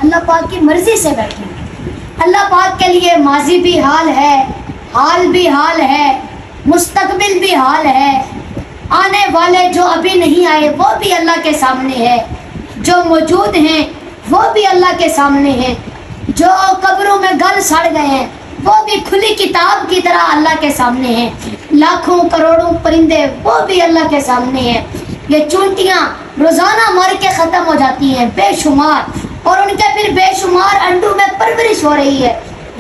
اللہ پاک کی مرضی سے بیٹھے ہیں۔ اللہ پاک کے لیے ماضی بھی حال ہے، حال بھی حال ہے، مستقبل بھی حال ہے، آنے والے جو ابھی نہیں آئے وہ بھی اللہ کے سامنے ہے، جو موجود ہیں وہ بھی اللہ کے سامنے ہیں، جو قبروں میں گل سڑ گئے ہیں وہ بھی کھلی کتاب کی طرح اللہ کے سامنے ہیں، لاکھوں کروڑوں پرندے وہ بھی اللہ کے سامنے ہیں، یہ چونٹیاں روزانہ مر کے ختم ہو جاتی ہیں بے شمار، اور ان کے پھر بے شمار انڈوں میں پرورش ہو رہی ہے،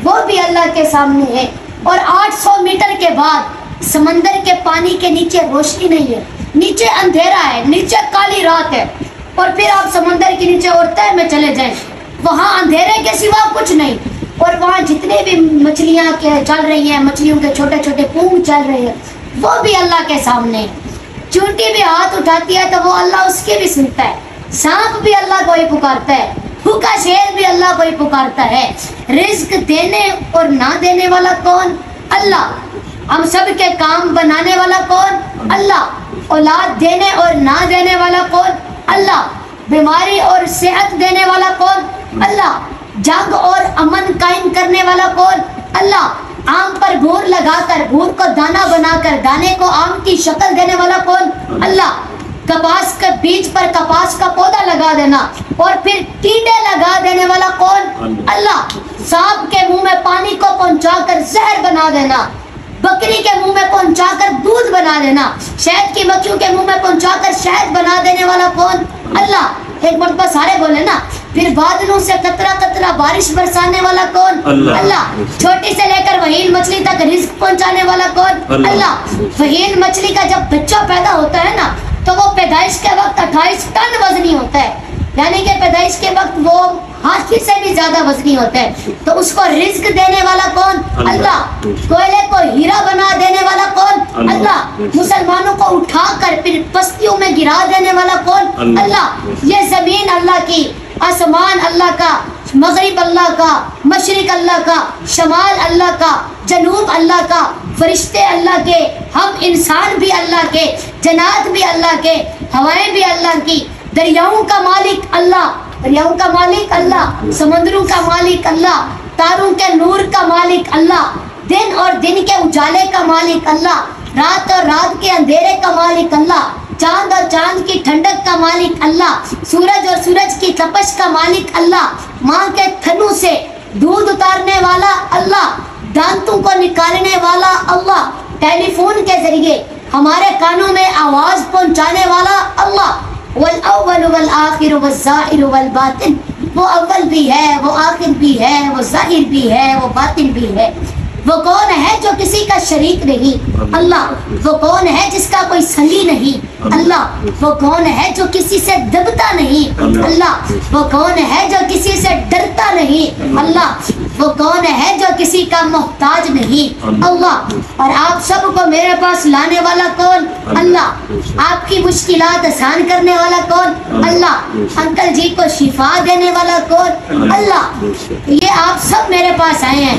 وہ بھی اللہ کے سامنے ہے، اور 800 میٹر کے بعد سمندر کے پانی کے نیچے روشنی نہیں ہے، نیچے اندھیرا ہے، نیچے کالی رات ہے، اور پھر آپ سمندر کے نیچے اور تہہ میں چلے جائیں، وہاں اندھیرے کے سوا کچھ نہیں، اور وہاں جتنے بھی مچھلیاں چل رہی ہیں، مچھلیوں کے چھوٹے چھوٹے پونگ چل رہے ہیں، وہ بھی اللہ کے سامنے ہے۔ چونٹی بھی ہاتھ اٹھاتی ہے تو وہ اللہ اس کی بھی سنتا ہے، سانپ بھی اللہ کو ہی پکارتا ہے، بھوکا شیر بھی اللہ کو ہی پکارتا ہے۔ رزق دینے اور نہ دینے والا کون؟ اللہ۔ ہم سب کے کام بنانے والا کون؟ اللہ۔ اولاد دینے اور نہ دینے والا کون؟ اللہ۔ بیماری اور صحت دینے والا کون؟ اللہ۔ جنگ اور امن قائم کرنے والا کون؟ اللہ۔ آم پر بھور لگا کر بھور کو دانہ بنا کر دانے کو آم کی شکل دینے والا کون؟ اللہ۔ کپاس کے بیج پر کپاس کا پودا لگا دینا اور پھر ٹیڈے لگا دینے والا کون؟ اللہ۔ سانپ کے منہ میں پانی کو پہنچا کر زہر بنا دینا، بکری کے منہ میں پہنچا کر دودھ بنا دینا، شہد کی مکھیوں کے منہ میں پہنچا کر شہد بنا دینے والا کون؟ اللہ۔ ایک مرتبہ سارے بولے نا، پھر بادلوں سے قطرہ قطرہ بارش برسانے والا کون؟ اللہ۔ چھوٹی سے لے کر وہین مچھلی تک رزق پہنچانے والا کون؟ اللہ۔ وہین مچھلی کا جب بچہ پیدا ہوتا ہے نا تو وہ پیدائش کے وقت 28 ٹن وزنی ہوتا ہے، یعنی کہ پیدائش کے وقت وہ ہاتھی سے بھی زیادہ وزنی ہوتا ہے، تو اس کو رزق دینے والا کون؟ اللہ۔ کوئلے کو ہیرا بنا دینے والا کون؟ اللہ۔ مسلمانوں کو اٹھا کر پھر پستیوں میں گرا دینے والا کون؟ اللہ۔ یہ زمین اللہ کی، آسمان اللہ کا، مغرب اللہ کا، مشرق اللہ کا، شمال اللہ کا، جنوب اللہ کا، فرشتے اللہ کے، ہم انسان بھی اللہ کے، جنات بھی اللہ کے، ہوائیں بھی اللہ کی، دریاؤں کا مالک اللہ، دریاؤں کا مالک اللہ، سمندروں کا مالک اللہ، تاروں کے نور کا مالک اللہ، دن اور دن کے اجالے کا مالک اللہ، رات اور رات کے اندھیرے کا مالک اللہ، چاند اور چاند کی ٹھنڈک کا مالک اللہ، سورج اور سورج کی تپش کا مالک اللہ، ماں کے تھنوں سے دودھ اتارنے والا اللہ، دانتوں کو نکالنے والا اللہ، ٹیلی فون کے ذریعے ہمارے کانوں میں آواز پہنچانے والا اللہ، والاول والآخر والظاہر والباطن، وہ اول بھی ہے، وہ آخر بھی ہے، وہ ظاہر بھی ہے، وہ باطن بھی ہے۔ وہ کون ہے جو کسی کا شریک نہیں؟ اللہ۔ وہ کون ہے جس کا کوئی سنگی نہیں؟ اللہ۔ وہ کون ہے جو کسی سے دبتا نہیں؟ اللہ۔ وہ کون ہے جو کسی سے ڈرتا نہیں؟ اللہ۔ وہ کون ہے جو کسی کا محتاج نہیں؟ اللہ۔ اور آپ سب کو میرے پاس لانے والا کون؟ اللہ۔ آپ کی مشکلات آسان کرنے والا کون؟ اللہ۔ انکل جی کو شفا دینے والا کون؟ اللہ۔ یہ آپ سب میرے پاس آئے ہیں،